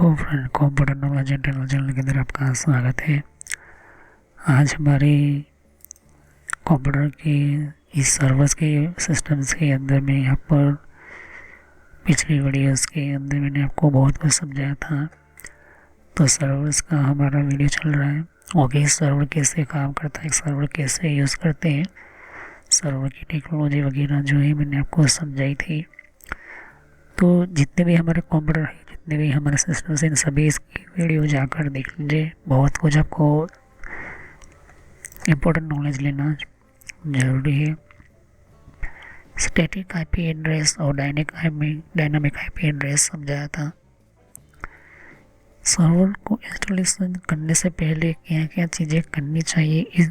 तो friend computer knowledge internal channel के अंदर आपका स्वागत है। आज हमारे कंप्यूटर के इस सर्वर्स के सिस्टम्स के अंदर में यहाँ पर पिछली वीडियोस के अंदर मैंने आपको बहुत कुछ समझाया था। तो सर्वर्स का हमारा वीडियो चल रहा है और इस सर्वर कैसे काम करता है, सर्वर कैसे यूज़ करते हैं, सर्वर की टेक्नोलॉजी वगैरह जो है मैंने आपको समझाई थी। तो जितने भी हमारे कंप्यूटर है, जितने भी हमारे सिस्टम्स, इन सभी इसकी वीडियो जाकर देख लीजिए। बहुत कुछ आपको इम्पोर्टेंट नॉलेज लेना ज़रूरी है। स्टैटिक आईपी एड्रेस और डायनामिक आईपी एड्रेस समझाया था। सर्वर को इंस्टॉलेशन करने से पहले क्या क्या चीज़ें करनी चाहिए, इस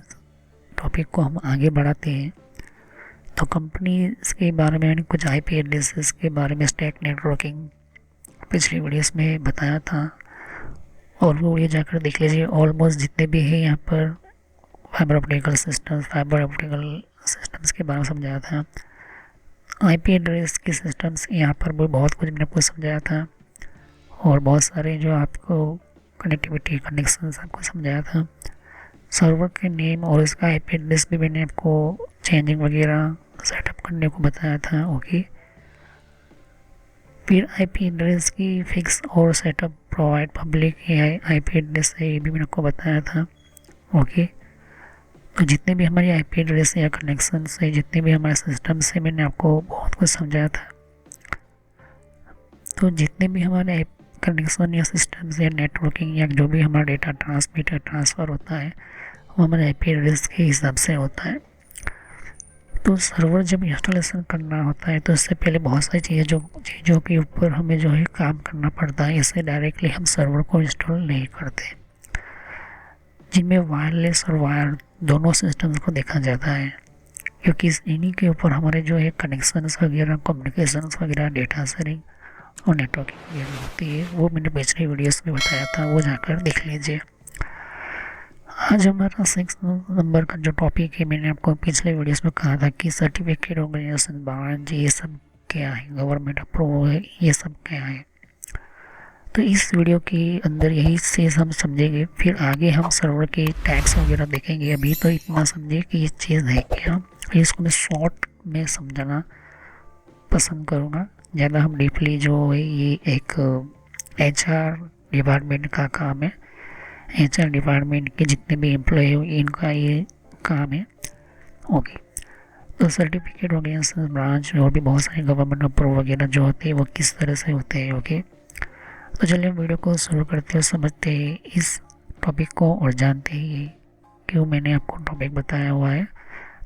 टॉपिक को हम आगे बढ़ाते हैं। तो कंपनी के बारे में मैंने कुछ आईपी एड्रेसेस के बारे में स्टैक नेटवर्किंग पिछली वीडियोस में बताया था और वो ये जाकर देख लीजिए। ऑलमोस्ट जितने भी हैं यहाँ पर फाइबर ऑप्टिकल सिस्टम्स के बारे में समझाया था। आईपी एड्रेस के सिस्टम्स यहाँ पर भी बहुत कुछ मैंने आपको समझाया था और बहुत सारे जो आपको कनेक्टिविटी कनेक्शंस आपको समझाया था। सर्वर के नेम और इसका आईपी एड्रेस भी मैंने आपको चेंजिंग वगैरह सेटअप करने को बताया था। ओके, फिर आईपी एड्रेस की फिक्स और setup provide public IP address है, ये भी मैंने आपको बताया था। ओके, तो जितने भी हमारी आईपी एड्रेस या कनेक्शन है, जितने भी हमारे सिस्टम से, मैंने आपको बहुत कुछ समझाया था। तो जितने भी हमारे कनेक्शन या सिस्टम्स या नेटवर्किंग या जो भी हमारा डेटा ट्रांसमिट या ट्रांसफ़र होता है वो हमारे आईपी एड्रेस के हिसाब से होता है। तो सर्वर जब इंस्टॉलेशन करना होता है तो उससे पहले बहुत सारी चीज़ों के ऊपर हमें जो है काम करना पड़ता है। इससे डायरेक्टली हम सर्वर को इंस्टॉल नहीं करते, जिनमें वायरलेस और वायर दोनों सिस्टम्स को देखा जाता है, क्योंकि इन्हीं के ऊपर हमारे जो है कनेक्शंस वगैरह, कम्युनिकेशंस वगैरह, डेटा शेयरिंग और नेटवर्किंग वगैरह होती है। वो मैंने पिछले वीडियोस में बताया था, वो जाकर देख लीजिए। आज हमारा 6 नंबर का जो टॉपिक है, मैंने आपको पिछले वीडियोस में कहा था कि सर्टिफिकेट ऑर्गेनाइजेशन ब्रांच, ये सब क्या है, गवर्नमेंट अप्रूव है, ये सब क्या है। तो इस वीडियो के अंदर यही से हम समझेंगे, फिर आगे हम सर्वर के टैग्स वगैरह देखेंगे। अभी तो इतना समझे कि ये चीज़ है क्या, फिर इसको मैं शॉर्ट में समझाना पसंद करूँगा। ज़्यादा हम डीपली जो है, ये एक HR डिपार्टमेंट का काम है। HR डिपार्टमेंट के जितने भी एम्प्लॉय हो, इनका ये काम है। ओके, तो सर्टिफिकेट ऑर्गेनाइजेशन ब्रांच और भी बहुत सारे गवर्नमेंट अप्रूव वगैरह जो होते हैं वो किस तरह से होते हैं। ओके, तो चलिए हम वीडियो को शुरू करते हैं, समझते हैं इस टॉपिक को और जानते हैं क्यों मैंने आपको टॉपिक बताया हुआ है।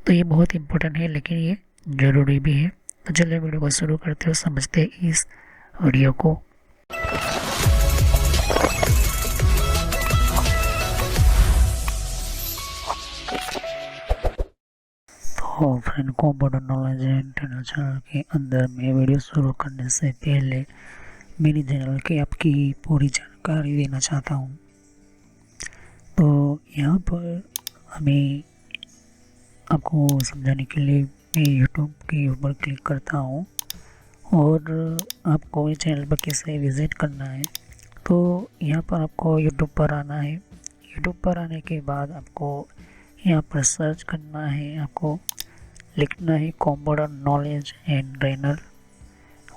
तो ये बहुत इम्पोर्टेंट है, लेकिन ये ज़रूरी भी है। तो चलिए वीडियो को शुरू करते हैं, समझते हैं इस वीडियो को। तो friend, computer knowledge internal channel के अंदर में वीडियो शुरू करने से पहले मेरी चैनल की आपकी पूरी जानकारी देना चाहता हूँ। तो यहाँ पर हमें आपको समझाने के लिए मैं यूट्यूब के ऊपर क्लिक करता हूँ और आपको इस चैनल पर कैसे विज़िट करना है। तो यहाँ पर आपको यूट्यूब पर आना है। यूट्यूब पर आने के बाद आपको यहाँ पर सर्च करना है, आपको लिखना है computer knowledge and trainer.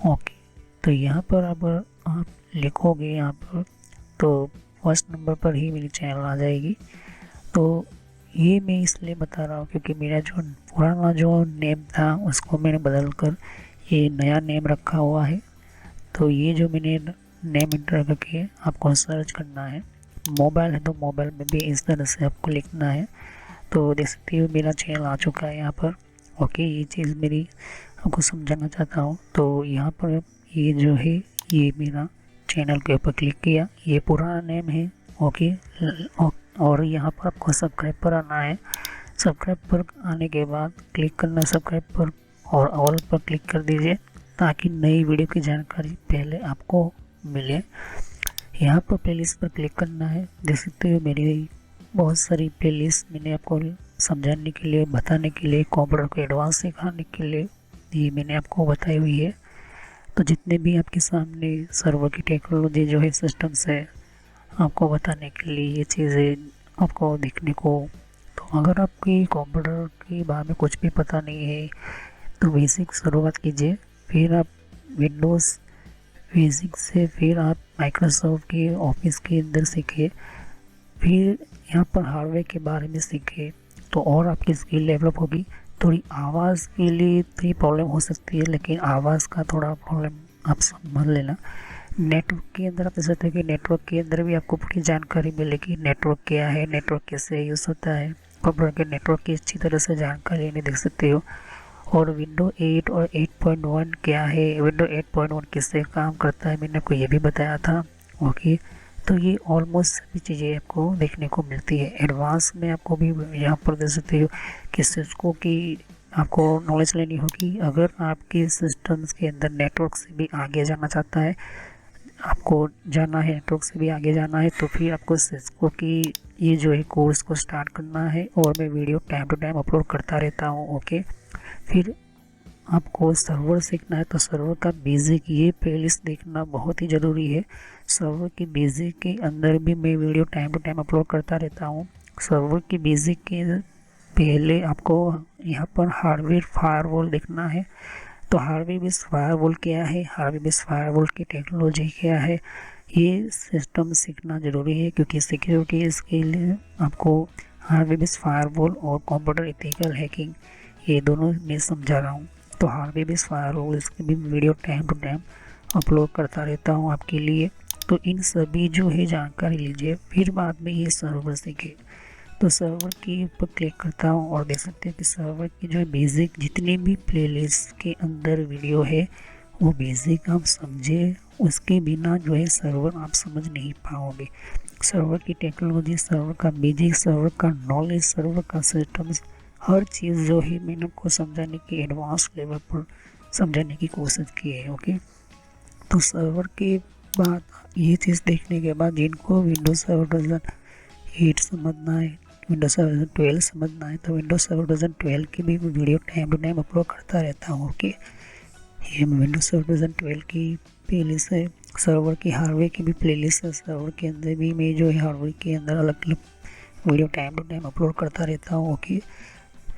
Okay, तो यहाँ पर अब आप लिखोगे यहाँ पर, तो फर्स्ट नंबर पर ही मेरी चैनल आ जाएगी। तो ये मैं इसलिए बता रहा हूँ क्योंकि मेरा जो पुराना जो नेम था उसको मैंने बदल कर ये नया नेम रखा हुआ है। तो ये जो मैंने नेम इंटर करके आपको सर्च करना है, मोबाइल है तो मोबाइल में भी इस तरह से आपको लिखना है। तो देख सकते हो मेरा चैनल आ चुका है यहाँ पर। ओके, ये चीज़ मेरी आपको समझाना चाहता हूँ। तो यहाँ पर ये जो है, ये मेरा चैनल के ऊपर क्लिक किया, ये पुराना नेम है। ओके, और यहाँ पर आपको सब्सक्राइब पर आना है। सब्सक्राइब पर आने के बाद क्लिक करना सब्सक्राइब पर और ऑल पर क्लिक कर दीजिए, ताकि नई वीडियो की जानकारी पहले आपको मिले। यहाँ पर प्लेलिस्ट पर क्लिक करना है। देख सकते हो मेरी बहुत सारी प्लेलिस्ट मैंने आपको समझाने के लिए, बताने के लिए, कंप्यूटर को एडवांस सिखाने के लिए ये मैंने आपको बताई हुई है। तो जितने भी आपके सामने सर्वर की टेक्नोलॉजी जो है, सिस्टम्स है, आपको बताने के लिए ये चीज़ें आपको देखने को। तो अगर आपकी कंप्यूटर के बारे में कुछ भी पता नहीं है तो बेसिक शुरुआत कीजिए, फिर आप विंडोज़ बेसिक से फिर आप माइक्रोसॉफ्ट के ऑफिस के अंदर सीखिए, फिर यहाँ पर हार्डवेयर के बारे में सीखिए, तो और आपकी स्किल डेवलप होगी। थोड़ी आवाज़ के लिए थोड़ी प्रॉब्लम हो सकती है, लेकिन आवाज़ का थोड़ा प्रॉब्लम आप समझ लेना। नेटवर्क के अंदर आप देख सकते हो कि नेटवर्क के अंदर भी आपको पूरी जानकारी मिलेगी, नेटवर्क क्या है, नेटवर्क कैसे यूज़ होता है, कंप्यूटर के नेटवर्क की अच्छी तरह से जानकारी नहीं देख सकते हो। और विंडो 8 और 8.1 क्या है, विंडो 8.1 किससे काम करता है, मैंने आपको ये भी बताया था। ओके, तो ये ऑलमोस्ट सभी चीज़ें आपको देखने को मिलती है। एडवांस में आपको भी यहाँ पर देख सकते हो कि सिस्को की आपको नॉलेज लेनी होगी। अगर आपके सिस्टम्स के अंदर नेटवर्क से भी आगे जाना चाहता है, आपको जाना है नेटवर्क से भी आगे जाना है, तो फिर आपको सिस्को की ये जो है कोर्स को स्टार्ट करना है। और मैं video time to time upload करता रहता हूँ। ओके, फिर आपको सर्वर सीखना है तो सर्वर का बेसिक ये प्लेलिस्ट देखना बहुत ही ज़रूरी है। सर्वर की बेसिक के अंदर भी मैं video time to time upload करता रहता हूँ। सर्वर की बेसिक के पहले आपको यहाँ पर हार्डवेयर फायरवॉल देखना है। तो हार्डवेयर बेस्ड फायरवॉल क्या है, हार्डवेयर बेस्ड फायरवॉल की टेक्नोलॉजी क्या है, ये सिस्टम सीखना ज़रूरी है, क्योंकि सिक्योरिटी इसके लिए आपको हार्डवेयर बेस्ड फायरवॉल और कंप्यूटर एथिकल हैकिंग ये दोनों मैं समझा रहा हूँ। तो हार्डवेयर बेस्ड फायरवॉल इसकी भी video time to time upload करता रहता हूँ आपके लिए। तो इन सभी जो है जानकारी लीजिए, फिर बाद में ये सर्वर सीखे। तो सर्वर के ऊपर क्लिक करता हूँ और देख सकते हैं कि सर्वर की जो बेसिक जितनी भी प्लेलिस्ट के अंदर वीडियो है वो बेसिक आप समझे, उसके बिना जो है सर्वर आप समझ नहीं पाओगे। सर्वर की टेक्नोलॉजी, सर्वर का बेसिक, सर्वर का नॉलेज, सर्वर का सिस्टम्स, हर चीज़ जो है मैंने आपको समझाने की एडवांस लेवल पर समझाने की कोशिश की है। ओके, तो सर्वर के बाद ये चीज़ देखने के बाद जिनको विंडोज़ सर्वर वर्जन 8 समझना है, विंडोज़ सर्वर वर्जन 12 समझना है, तो विंडोज़ सर्वर वर्जन 12 की भी video time to time upload करता रहता हूँ। ओके, ये विंडोज़ सर्वर वर्जन 12 की प्लेलिस्ट है। सर्वर की हार्डवेयर की भी प्लेलिस्ट है। सर्वर के अंदर भी मैं जो है हार्डवेयर के अंदर अलग अलग video time to time upload करता रहता हूँ। ओके,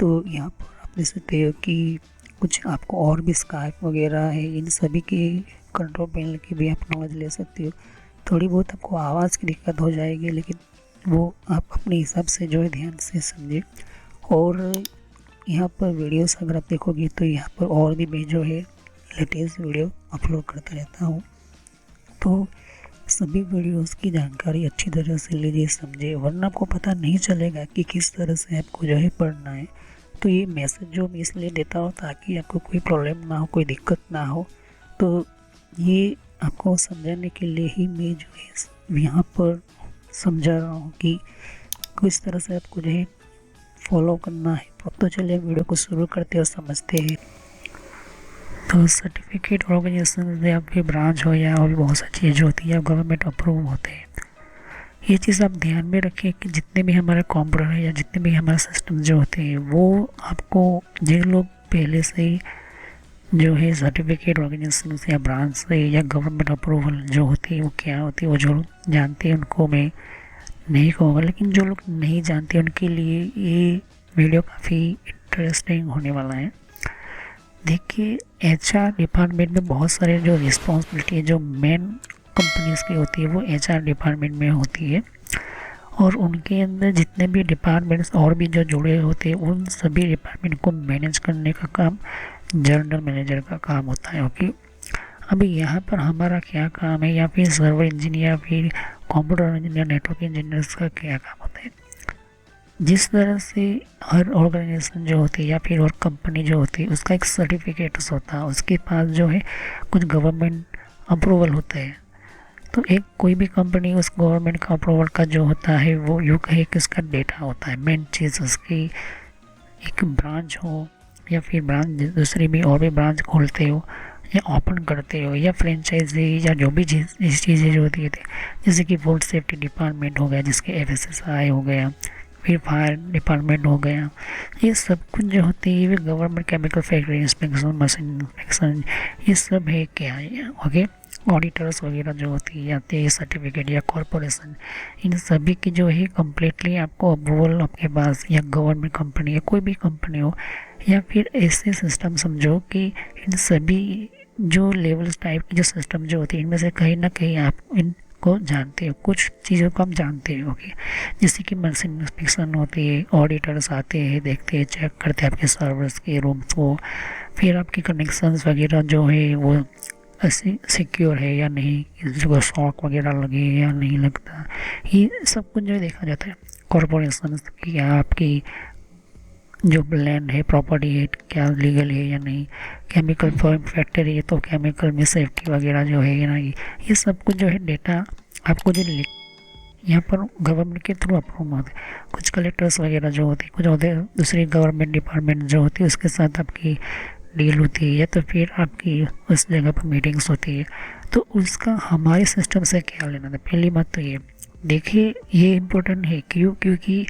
तो यहाँ पर आप देख सकते हो कि कुछ आपको और भी स्काइप वगैरह है, इन सभी के कंट्रोल पैनल की भी आप नॉलेज ले सकते हो। थोड़ी बहुत आपको आवाज़ की दिक्कत हो जाएगी, लेकिन वो आप अपने हिसाब से जो है ध्यान से समझे। और यहाँ पर वीडियोस अगर आप देखोगे तो यहाँ पर और भी मैं जो है लेटेस्ट वीडियो अपलोड करता रहता हूँ। तो सभी वीडियोस की जानकारी अच्छी तरह से लीजिए, समझे, वरना आपको पता नहीं चलेगा कि किस तरह से आपको जो है पढ़ना है। तो ये मैसेज जो मैं इसलिए देता हूँ ताकि आपको कोई प्रॉब्लम ना हो, कोई दिक्कत ना हो। तो ये आपको समझाने के लिए ही मैं जो है यहाँ पर समझा रहा हूँ कि किस तरह से आपको जो है फॉलो करना है। अब तो चलिए वीडियो को शुरू करते और समझते हैं। तो सर्टिफिकेट ऑर्गेनाइजेशन या फिर ब्रांच हो या और भी बहुत सारी चीज़ें होती है, गवर्नमेंट अप्रूव होते हैं। ये चीज़ आप ध्यान में रखिए कि जितने भी हमारे कंप्यूटर है या जितने भी हमारे सिस्टम जो होते हैं वो आपको जिन लोग पहले से ही जो है सर्टिफिकेट ऑर्गेनाइजेशन से या ब्रांच से या गवर्नमेंट अप्रूवल जो होती है वो क्या होती है, वो जो जानते हैं उनको मैं नहीं कहूँगा, लेकिन जो लोग नहीं जानते उनके लिए ये वीडियो काफ़ी इंटरेस्टिंग होने वाला है। देखिए, एचआर डिपार्टमेंट में बहुत सारे जो रिस्पॉन्सिबिलिटी है जो मेन कंपनीज की होती है वो एचआर डिपार्टमेंट में होती है। और उनके अंदर जितने भी डिपार्टमेंट्स और भी जो जुड़े होते हैं उन सभी डिपार्टमेंट को मैनेज करने का काम जनरल मैनेजर का काम होता है। ओके, अभी यहाँ पर हमारा क्या काम है, या फिर सर्वर इंजीनियर, फिर कंप्यूटर इंजीनियर, नेटवर्क इंजीनियर्स का क्या काम होता है। जिस तरह से हर ऑर्गेनाइजेशन जो होती है या फिर और कंपनी जो होती है उसका एक सर्टिफिकेट्स होता है, उसके पास जो है कुछ गवर्नमेंट अप्रूवल होता है। तो एक कोई भी कंपनी उस गवर्नमेंट का अप्रूवल का जो होता है वो यूँ कहे कि उसका डेटा होता है, मेन चीज़ उसकी एक ब्रांच हो या फिर ब्रांच दूसरी भी और भी ब्रांच खोलते हो या ओपन करते हो या फ्रेंचाइजी या जो भी चीज़ें जो होती है, जैसे कि फूड सेफ्टी डिपार्टमेंट हो गया जिसके FSSAI हो गया, फिर फायर डिपार्टमेंट हो गया, ये सब कुछ जो होती है government chemical factory inspection, machine inspection, ये सब है क्या है। ओके, ऑडिटर्स वगैरह जो होती है आती है सर्टिफिकेट या कॉरपोरेशन, इन सभी की जो है कम्प्लीटली आपको अप्रूवल आपके पास, या गवर्नमेंट कंपनी या कोई भी कंपनी हो, या फिर ऐसे सिस्टम समझो कि इन सभी जो लेवल्स टाइप की जो सिस्टम जो होती है इनमें से कहीं ना कहीं आप इनको जानते हो, कुछ चीज़ों को आप जानते हो। ओके, जैसे कि मशीन इंस्पेक्शन होती है, ऑडिटर्स आते हैं, देखते हैं, चेक करते हैं आपके सर्वर्स के रूम्स को, फिर आपके कनेक्शंस वगैरह जो है वो ऐसे सिक्योर है या नहीं, इसको शॉक वगैरह लगे या नहीं लगता, ये सब कुछ जो है देखा जाता है। कॉरपोरेशन की आपकी जो लैंड है, प्रॉपर्टी है, क्या लीगल है या नहीं, केमिकल फैक्ट्री है तो केमिकल में सेफ्टी वगैरह जो है या नहीं, ये सब कुछ जो है डेटा आपको जो यहाँ पर गवर्नमेंट के थ्रू अप्रूव होते हैं। कुछ कलेक्टर्स वगैरह जो होते हैं, कुछ होते दूसरी गवर्नमेंट डिपार्टमेंट जो होती है उसके साथ आपकी डील होती है, या तो फिर आपकी उस जगह पर मीटिंग्स होती है, तो उसका हमारे सिस्टम से क्या लेना था। पहली बात तो ये देखिए, ये इम्पोर्टेंट है क्योंकि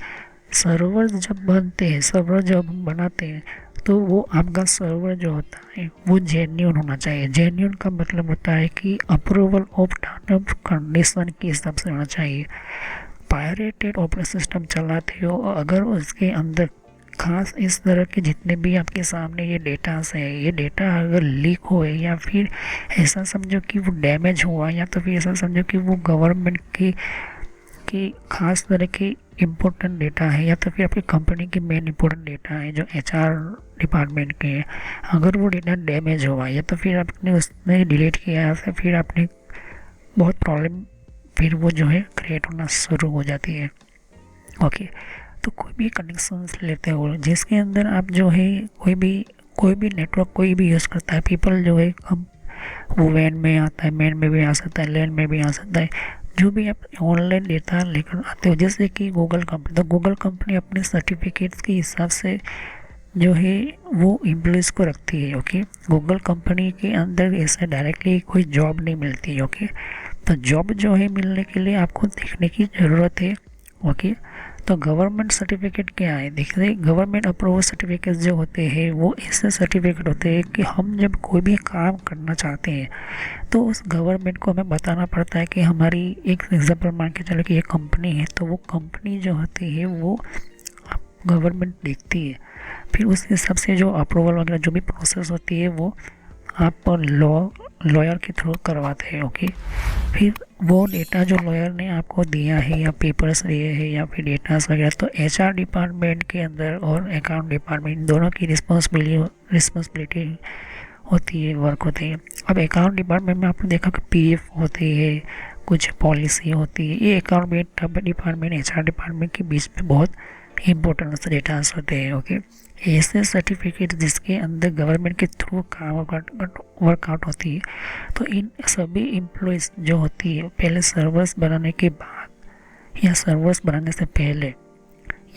सर्वर जब बनते हैं, सर्वर जब हम बनाते हैं, तो वो आपका सर्वर जो होता है वो जेन्यून होना चाहिए। जेन्यून का मतलब होता है कि approval of term of condition के हिसाब से होना चाहिए। पायरेटेड ऑपरेटिंग सिस्टम चलाते हो अगर उसके अंदर खास इस तरह के जितने भी आपके सामने ये डेटास है, ये डेटा अगर लीक हुए, या फिर ऐसा समझो कि वो डैमेज हुआ, या तो फिर ऐसा समझो कि वो गवर्नमेंट की खास तरह के इम्पोर्टेंट डेटा है, या तो फिर आपकी कंपनी की मेन इम्पोर्टेंट डेटा है जो HR डिपार्टमेंट के है, अगर वो डेटा डैमेज हुआ या तो फिर आपने उसमें डिलीट किया या फिर आपने बहुत प्रॉब्लम फिर वो जो है क्रिएट होना शुरू हो जाती है। ओके, तो कोई भी कनेक्शंस लेते हो जिसके अंदर आप जो है कोई भी नेटवर्क कोई भी यूज़ करता है, पीपल जो है अब वो वैन में आता है, मैन में भी आ सकता है, लैंड में भी आ सकता है, जो भी आप ऑनलाइन डेटा लेकर आते हो, जैसे कि गूगल कंपनी, तो गूगल कंपनी अपने सर्टिफिकेट्स के हिसाब से जो है वो एम्प्लॉइज़ को रखती है। ओके, गूगल कंपनी के अंदर ऐसे डायरेक्टली कोई जॉब नहीं मिलती है। ओके, तो जॉब जो है मिलने के लिए आपको देखने की ज़रूरत है। ओके, तो गवर्नमेंट सर्टिफिकेट क्या है, देखिए गवर्नमेंट अप्रूवल सर्टिफिकेट जो होते हैं वो ऐसे सर्टिफिकेट होते हैं कि हम जब कोई भी काम करना चाहते हैं तो उस गवर्नमेंट को हमें बताना पड़ता है कि हमारी एक एग्जाम्पल मान के चलो कि ये कंपनी है, तो वो कंपनी जो होती है वो गवर्नमेंट देखती है, फिर उस हिसाब से जो अप्रूवल वगैरह जो भी प्रोसेस होती है वो आप लॉयर के थ्रू करवाते हैं। ओके, फिर वो डेटा जो लॉयर ने आपको दिया है या पेपर्स दिए हैं या फिर डेटास वगैरह, तो HR डिपार्टमेंट के अंदर और अकाउंट डिपार्टमेंट दोनों की रिस्पॉन्सिबिलिटी होती है, वर्क होती है। अब अकाउंट डिपार्टमेंट में आपने देखा कि PF होती है, कुछ पॉलिसी होती है, ये अकाउंट डिपार्टमेंट HR डिपार्टमेंट के बीच में बहुत इंपॉर्टेंट डेटास होते हैं। ओके, ऐसे सर्टिफिकेट जिसके अंदर गवर्नमेंट के थ्रू काम वर्कआउट होती है, तो इन सभी एम्प्लॉयज़ जो होती है पहले सर्वर्स बनाने के बाद या सर्वर्स बनाने से पहले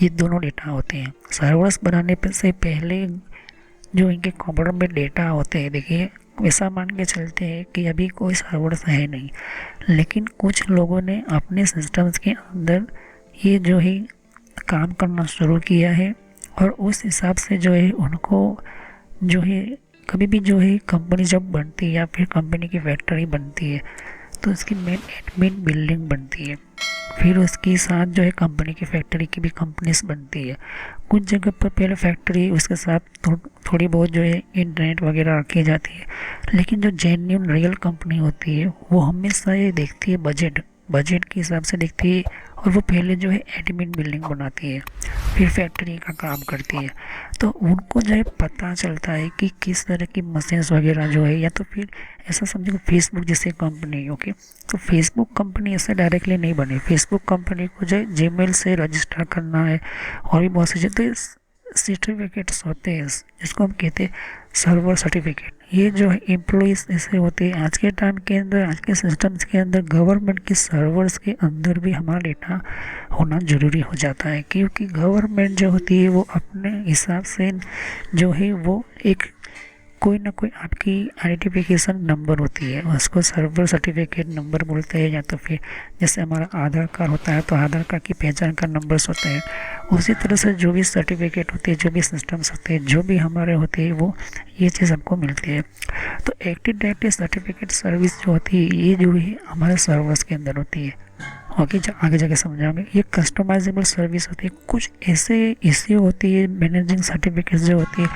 ये दोनों डेटा होते हैं। सर्वर्स बनाने से पहले जो इनके कंप्यूटर में डेटा होते हैं, देखिए वैसा मान के चलते हैं कि अभी कोई सर्वर्स है नहीं, लेकिन कुछ लोगों ने अपने सिस्टम्स के अंदर ये जो है काम करना शुरू किया है, और उस हिसाब से जो है उनको जो है कभी भी जो है कंपनी जब बनती है या फिर कंपनी की फैक्ट्री बनती है तो उसकी मेन एडमिन बिल्डिंग बनती है, फिर उसके साथ जो है कंपनी की फैक्ट्री की भी कंपनीज बनती है। कुछ जगह पर पहले फैक्ट्री उसके साथ थोड़ी बहुत जो है इंटरनेट वगैरह रखी जाती है, लेकिन जो जेन्युइन रियल कंपनी होती है वो हमेशा ये देखती है बजट के हिसाब से देखती है, और वो पहले जो है एडमिन बिल्डिंग बनाती है, फिर फैक्ट्री का काम करती है। तो उनको जो है पता चलता है कि किस तरह की मशीन्स वगैरह जो है, या तो फिर ऐसा समझो फेसबुक जैसे कंपनी। ओके, तो फेसबुक कंपनी ऐसे डायरेक्टली नहीं बनी, फेसबुक कंपनी को जो है जीमेल से रजिस्टर करना है और भी बहुत सी चीज़ें, तो सर्टिफिकेट्स होते हैं जिसको हम कहते हैं सर्वर सर्टिफिकेट। ये जो है एम्प्लॉइज़ ऐसे होते हैं आज के टाइम के अंदर, आज के सिस्टम्स के अंदर गवर्नमेंट के सर्वर्स के अंदर भी हमारा डेटा होना ज़रूरी हो जाता है, क्योंकि गवर्नमेंट जो होती है वो अपने हिसाब से जो है वो एक कोई ना कोई आपकी आइडेंटिफिकेशन नंबर होती है, उसको सर्वर सर्टिफिकेट नंबर बोलते हैं, या तो फिर जैसे हमारा आधार कार्ड होता है तो आधार कार्ड की पहचान का नंबर्स होते हैं। उसी तरह से जो भी सर्टिफिकेट होते हैं, जो भी सिस्टम्स होते हैं, जो भी हमारे होते हैं, वो ये चीज़ हमको मिलती है। तो एक्टिव डायरेक्टरी सर्टिफिकेट सर्विस जो होती है, ये जो है हमारे सर्वर्स के अंदर होती है। ओके, जो आगे जाके समझाऊंगे। ये कस्टमाइजेबल सर्विस होती है। कुछ ऐसे इश्यू होती है मैनेजिंग सर्टिफिकेट जो होती है,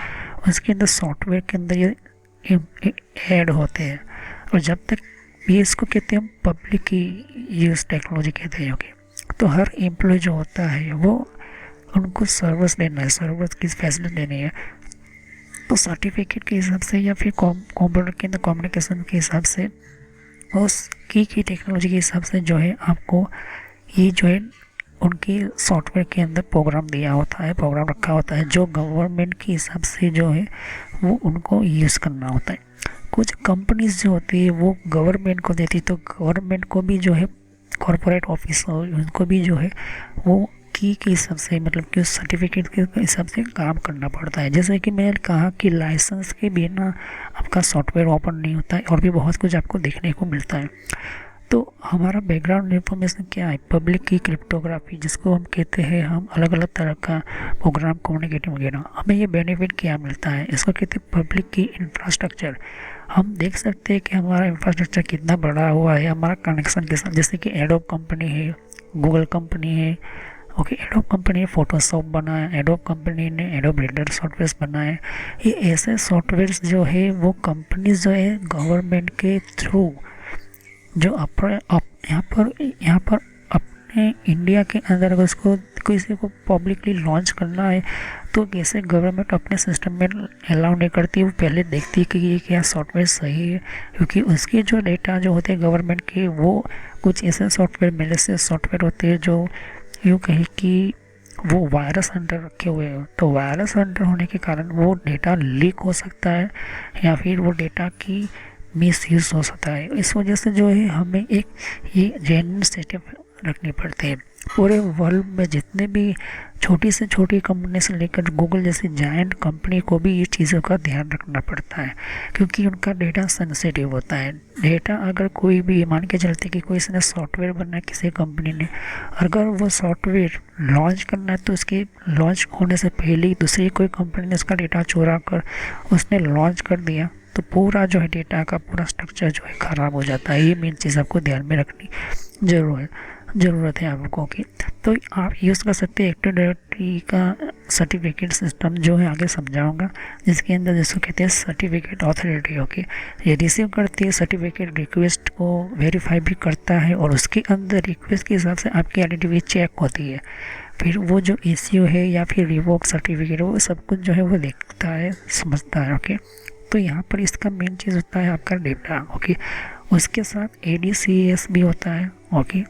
उसके अंदर सॉफ्टवेयर के अंदर ये ऐड होते हैं। और जब तक ये इसको कहते हैं हम पब्लिक की यूज़ टेक्नोलॉजी कहते हैं। ओके, तो हर एम्प्लॉय जो होता है वो उनको सर्विस देना है, सर्विस की फैसिलिटी देनी है। तो सर्टिफिकेट के हिसाब से या फिर कंप्यूटर के अंदर कम्युनिकेशन के हिसाब से, उस की टेक्नोलॉजी के हिसाब से जो है आपको ये जो है उनके सॉफ्टवेयर के अंदर प्रोग्राम दिया होता है, प्रोग्राम रखा होता है, जो गवर्नमेंट के हिसाब से जो है वो उनको यूज़ करना होता है। कुछ कंपनीज जो होती है वो गवर्नमेंट को देती, तो गवर्नमेंट को भी जो है कॉरपोरेट ऑफिस उनको भी जो है वो की के हिसाब से, मतलब कि उस सर्टिफिकेट के हिसाब से काम करना पड़ता है। जैसे कि मैंने कहा कि लाइसेंस के बिना आपका सॉफ्टवेयर ओपन नहीं होता है, और भी बहुत कुछ आपको देखने को मिलता है। तो हमारा बैकग्राउंड इन्फॉर्मेशन क्या है? पब्लिक की क्रिप्टोग्राफी, जिसको हम कहते हैं, हम अलग अलग तरह का प्रोग्राम कम्युनिकेटिव वगैरह, हमें ये बेनिफिट क्या मिलता है? इसको कहते हैं पब्लिक की इंफ्रास्ट्रक्चर। हम देख सकते हैं कि हमारा इंफ्रास्ट्रक्चर कितना बड़ा हुआ है हमारा कनेक्शन के साथ। जैसे कि एडोब कंपनी है, गूगल कंपनी है। ओके, एडोब कंपनी ने फोटोशॉप बनाया, एडोब कंपनी ने एडोब रीडर सॉफ्टवेयर बनाए। ये ऐसे सॉफ्टवेयर्स जो है वो कंपनीज जो है गवर्नमेंट के थ्रू जो यहाँ पर अपने इंडिया के अंदर अगर उसको किसी को पब्लिकली लॉन्च करना है तो कैसे गवर्नमेंट अपने सिस्टम में अलाउ नहीं करती, वो पहले देखती है कि ये क्या सॉफ्टवेयर सही है। क्योंकि उसके जो डेटा जो होते हैं गवर्नमेंट के, वो कुछ ऐसे सॉफ्टवेयर मैलिशियस सॉफ्टवेयर होते हैं जो यूँ कहे कि वो वायरस अंडर रखे हुए हैं। तो वायरस अंडर होने के कारण वो डेटा लीक हो सकता है, या फिर वो डेटा की मिसयूज़ हो सकता है। इस वजह से जो है हमें एक ये जेन्युइन सेटअप रखनी पड़ती है। पूरे वर्ल्ड में जितने भी छोटी से छोटी कंपनी से लेकर गूगल जैसी जायंट कंपनी को भी ये चीज़ों का ध्यान रखना पड़ता है, क्योंकि उनका डेटा सेंसिटिव होता है। डेटा अगर कोई भी मान के चलते कि कोई इसने सॉफ्टवेयर बनाया किसी कंपनी ने, अगर वो सॉफ्टवेयर लॉन्च करना है तो उसके लॉन्च होने से पहले ही दूसरी कोई कंपनी ने उसका डेटा चुरा कर उसने लॉन्च कर दिया, तो पूरा जो है डेटा का पूरा स्ट्रक्चर जो है ख़राब हो जाता है। ये मेन चीज़ आपको ध्यान में रखनी ज़रूरत है आपको की। तो आप यूज़ कर सकते हैं एक्टिव डायरेक्टरी का सर्टिफिकेट सिस्टम, जो है आगे समझाऊंगा, जिसके अंदर जिसको कहते हैं सर्टिफिकेट ऑथोरिटी। ओके, ये रिसीव करती है सर्टिफिकेट रिक्वेस्ट को, वेरीफाई भी करता है, और उसके अंदर रिक्वेस्ट के हिसाब से आपकी आइडेंटिटी चेक होती है। फिर वो जो इश्यू है या फिर रिवोक सर्टिफिकेट, वो सब कुछ जो है वो देखता है, समझता है। ओके, तो यहाँ पर इसका मेन चीज़ होता है आपका डेटा। ओके, उसके साथ ADCS भी होता है। ओके,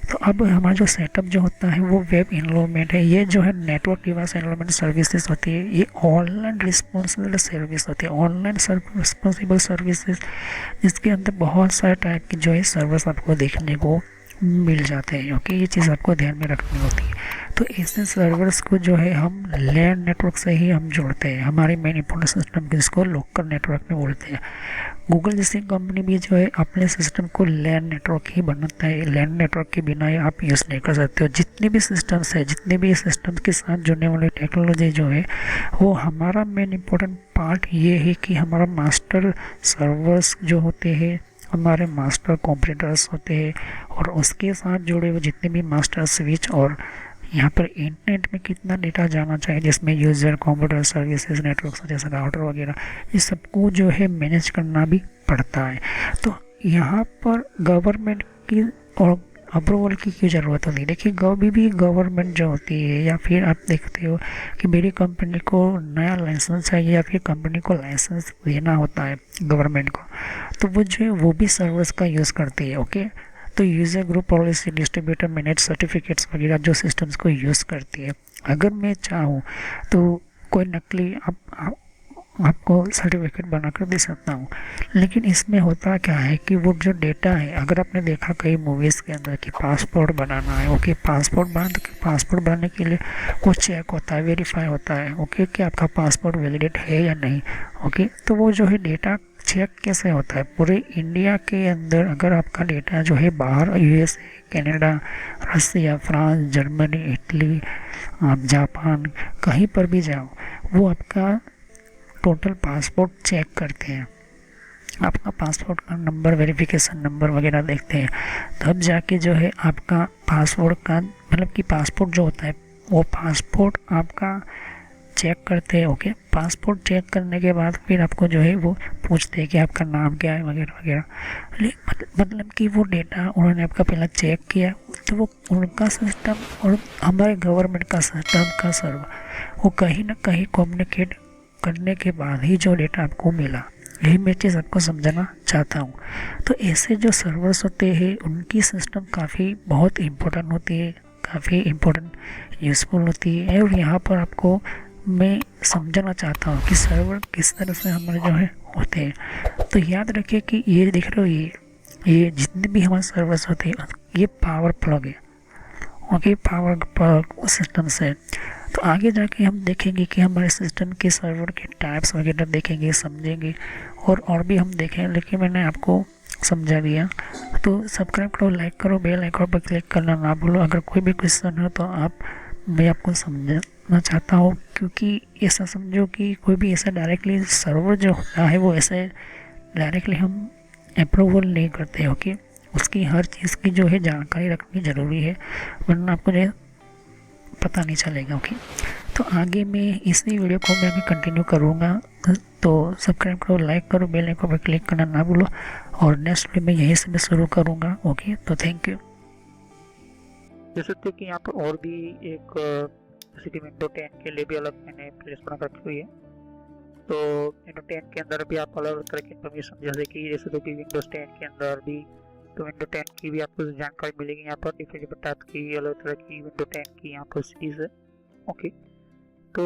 तो अब हमारा जो सेटअप जो होता है वो वेब इन्वॉल्वमेंट है। ये जो है नेटवर्क डिवाइस इन्वॉल्वमेंट सर्विसेज होती है, ये ऑनलाइन रिस्पॉन्सिबल सर्विस होती है, ऑनलाइन रिस्पॉन्सिबल सर्विसेज, जिसके अंदर बहुत सारे टाइप की जो है सर्विस आपको देखने को मिल जाते हैं। ओके, ये चीज़ आपको ध्यान में रखनी होती है। तो ऐसे सर्वर्स को जो है हम लैन नेटवर्क से ही हम जोड़ते हैं, हमारे मेन इंपोर्टेंट सिस्टम जिसको लोकल नेटवर्क में बोलते हैं। गूगल जैसी कंपनी भी जो है अपने सिस्टम को लैन नेटवर्क ही बनाता है। लैन नेटवर्क के बिना आप यूज़ नहीं कर सकते हो। जितने भी सिस्टम्स है, जितने भी सिस्टम्स के साथ जुड़ने वाली टेक्नोलॉजी जो है, वो हमारा मेन इंपॉर्टेंट पार्ट ये है कि हमारा मास्टर सर्वर्स जो होते हैं, हमारे मास्टर कंप्यूटर्स होते हैं, और उसके साथ जुड़े हुए जितने भी मास्टर स्विच, और यहाँ पर इंटरनेट में कितना डेटा जाना चाहिए, जिसमें यूज़र, कंप्यूटर सर्विसेज, नेटवर्क जैसे राउटर वगैरह, ये सबको जो है मैनेज करना भी पड़ता है। तो यहाँ पर गवर्नमेंट की और अप्रूवल की क्यों ज़रूरत होती है? देखिए, कभी भी गवर्नमेंट जो होती है, या फिर आप देखते हो कि मेरी कंपनी को नया लाइसेंस चाहिए, या फिर कंपनी को लाइसेंस देना होता है गवर्नमेंट को, तो वो जो है वो भी सर्वर्स का यूज़ करती है। ओके, तो user group policy, distributor manage certificates वगैरह जो सिस्टम्स को यूज़ करती है। अगर मैं चाहूँ तो कोई नकली आपको सर्टिफिकेट बनाकर दे सकता हूँ। लेकिन इसमें होता क्या है कि वो जो डेटा है, अगर आपने देखा कई मूवीज़ के अंदर कि पासपोर्ट बनाना है, ओके, पासपोर्ट बनाने के लिए वो चेक होता है, वेरीफाई होता है, ओके, कि आपका पासपोर्ट वैलिडेट है या नहीं, ओके। तो वो जो है डेटा चेक कैसे होता है पूरे इंडिया के अंदर? अगर आपका डेटा जो है बाहर यूएसए, कनाडा, रसिया, फ्रांस, जर्मनी, इटली, आप जापान, कहीं पर भी जाओ, वो आपका टोटल पासपोर्ट चेक करते हैं, आपका पासपोर्ट का नंबर, वेरिफिकेशन नंबर वगैरह देखते हैं, तब जाके जो है आपका पासपोर्ट का मतलब कि पासपोर्ट जो होता है वो पासपोर्ट आपका चेक करते हैं, ओके। पासपोर्ट चेक करने के बाद फिर आपको जो है वो पूछते हैं कि आपका नाम क्या है वगैरह वगैरह। मतलब कि वो डेटा उन्होंने आपका पहला चेक किया, तो वो उनका सिस्टम और हमारे गवर्नमेंट का सिस्टम का सर्वर, वो कहीं ना कहीं कम्युनिकेट करने के बाद ही जो डेटा आपको मिला, यही मैं चीज़ आपको समझाना चाहता हूँ। तो ऐसे जो सर्वर्स होते हैं उनकी सिस्टम काफ़ी बहुत इम्पोर्टेंट होती है, काफ़ी इम्पोर्टेंट यूज़फुल होती है। और यहाँ पर आपको मैं समझाना चाहता हूँ कि सर्वर किस तरह से हमारे जो है होते हैं। तो याद रखिए कि ये दिख रहे हो, ये जितने भी हमारे सर्वर्स होते हैं ये पावर प्लग है, ओके, पावर प्लग सिस्टम से। तो आगे जाके हम देखेंगे कि हमारे सिस्टम के सर्वर के टाइप्स वगैरह देखेंगे, समझेंगे और भी हम देखें, लेकिन मैंने आपको समझा दिया। तो सब्सक्राइब करो, लाइक करो, बेल आइकन पर क्लिक करना ना भूलो। अगर कोई भी क्वेश्चन हो तो मैं आपको समझाना चाहता हूँ, क्योंकि ऐसा समझो कि कोई भी ऐसा डायरेक्टली सर्वर जो होता है वो ऐसे डायरेक्टली हम अप्रूवल नहीं करते, ओके। उसकी हर चीज़ की जो है जानकारी रखनी ज़रूरी है, वरना आपको जो पता नहीं चलेगा, ओके। तो आगे मैं इसी वीडियो को मैं आगे कंटिन्यू करूँगा। तो सब्सक्राइब करो, लाइक करो, बेल आइकन पर क्लिक करना ना भूलो। और नेक्स्ट वीडियो में यहीं से मैं शुरू करूँगा, ओके। तो थैंक यू। जैसे कि यहाँ पर और भी एक जैसे कि विंडो 10 के लिए भी अलग मैंने प्लेलिस्ट बना रखी हुई है। तो विंडो 10 के अंदर भी आप अलग अलग तरह की इन्फॉर्मेशन, जैसे कि विंडोज 10 के अंदर भी, तो विंडो 10 की भी आपको जानकारी मिलेगी यहाँ पर। डिफरेंट टाइप की अलग तरह की विंडो 10 की यहाँ पर सीरीज है, ओके। तो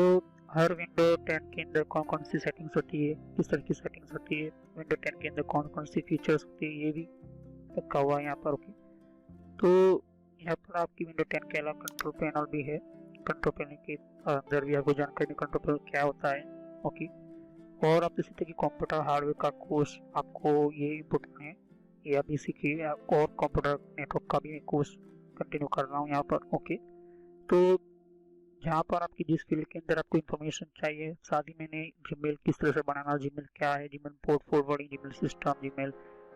हर विंडो 10 के अंदर कौन कौन सी सेटिंग्स होती है, किस तरह की सेटिंग्स होती है, विंडो 10 के अंदर कौन कौन सी फीचर्स होती है, ये भी रखा हुआ है यहाँ पर, ओके। तो यहाँ पर आपकी विंडो 10 के अलावा कंट्रोल पैनल भी है। कंट्रोल पैनल के अंदर भी आपको जानकारी कंट्रोल पैनल क्या होता है, ओके। और आप इसी तरह की कंप्यूटर हार्डवेयर का कोर्स आपको ये इम्पोर्टेंट है, ये आप इसी की और कंप्यूटर नेटवर्क का भी कोर्स कंटिन्यू कर रहा हूँ यहाँ पर, ओके। तो जहाँ पर आपकी जिस फील्ड के अंदर आपको इन्फॉर्मेशन चाहिए, साथ ही मैंने जीमेल किस तरह से बनाना, जीमेल क्या है, Gmail port forwarding, Gmail system, Gmail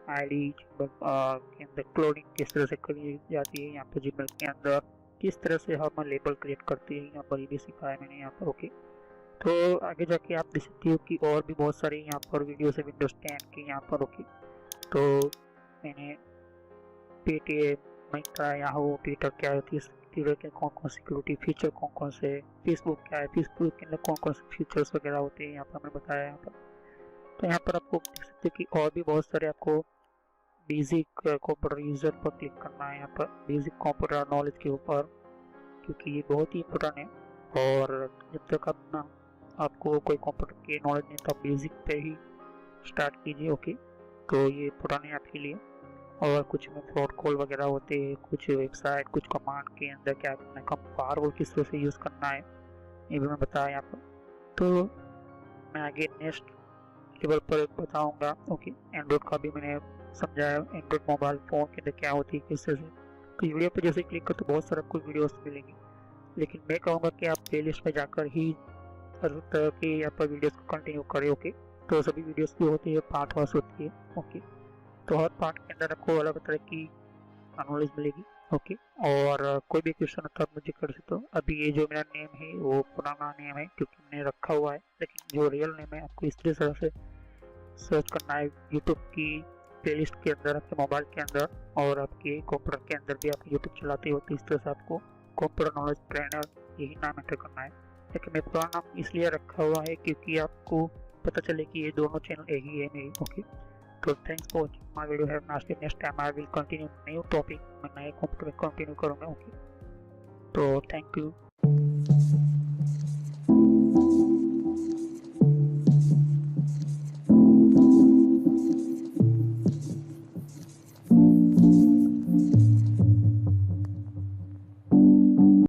ID, Gmail के अंदर क्लोनिंग किस तरह से करी जाती है, यहाँ पर जीमेल के अंदर किस तरह से हम लेबल क्रिएट करते हैं, यहाँ पर ये भी सिखाया मैंने यहाँ पर, ओके। तो आगे जाके आप देख सकते हो कि और भी बहुत सारे यहाँ पर वीडियो है विंडोज 10 के यहाँ पर, ओके। तो मैंने पेटीएम, मिंत्रा, याहू, ट्विटर क्या होती है, ट्विटर के कौन कौन सिक्योरिटी फीचर कौन कौन से, फेसबुक क्या है, फेसबुक के अंदर कौन कौन से फीचर्स वगैरह होते हैं, यहाँ पर मैंने बताया यहाँ पर। तो यहाँ पर आपको देख सकते हो कि और भी बहुत सारे आपको बेसिक कंप्यूटर यूजर पर क्लिक करना है, यहाँ पर बेसिक कंप्यूटर नॉलेज के ऊपर, क्योंकि ये बहुत ही इम्पोर्टेंट है। और जब तक आपको कोई कंप्यूटर की नॉलेज नहीं तो आप बेसिक पे ही स्टार्ट कीजिए, ओके। तो ये इम्पोर्टेंट है आपके लिए। और कुछ में फ्रॉड कॉल वगैरह होते हैं, कुछ वेबसाइट, कुछ कमांड के अंदर क्या करना है, कम फायरवॉल किस तरह से यूज़ करना है, ये भी मैं बताया यहाँ पर। तो मैं आगे नेक्स्ट लेवल पर बताऊंगा, ओके। एंड्रॉइड का भी मैंने समझाया, एंड्रॉइड मोबाइल फ़ोन के अंदर क्या होती है, किस तरह से। तो वीडियो पर जैसे क्लिक कर तो बहुत सारा आपको वीडियोस मिलेंगे, लेकिन मैं कहूँगा कि आप प्लेलिस्ट में जाकर ही हर तरह की यहाँ पर वीडियोस को कंटिन्यू करें, ओके। तो सभी वीडियोस की होती है पार्ट वाइज होती है, ओके। तो हर पार्ट के अंदर आपको अलग तरह की नॉलेज मिलेगी, ओके। और कोई भी क्वेश्चन होता है मुझे कर सकते हो। अभी ये जो मेरा नेम है वो पुराना नेम है क्योंकि मैंने रखा हुआ है, लेकिन जो रियल नेम है आपको इस तरह से सर्च करना है यूट्यूब की प्लेलिस्ट के अंदर, आपके मोबाइल के अंदर, और आपके कंप्यूटर के अंदर भी आप यूट्यूब चलाते हो तो इस तरह से आपको कंप्यूटर नॉलेज ट्रेनर यही नाम एंटर करना है। लेकिन मैं पुराना नाम इसलिए रखा हुआ है क्योंकि आपको पता चले कि ये दोनों चैनल एक ही है मेरी, ओके। तो thanks for watching my video. Have nice day. Next time I will continue new topic, मैं नए कंप्यूटर में कंटिन्यू करूँगा, ओके। तो थैंक यू।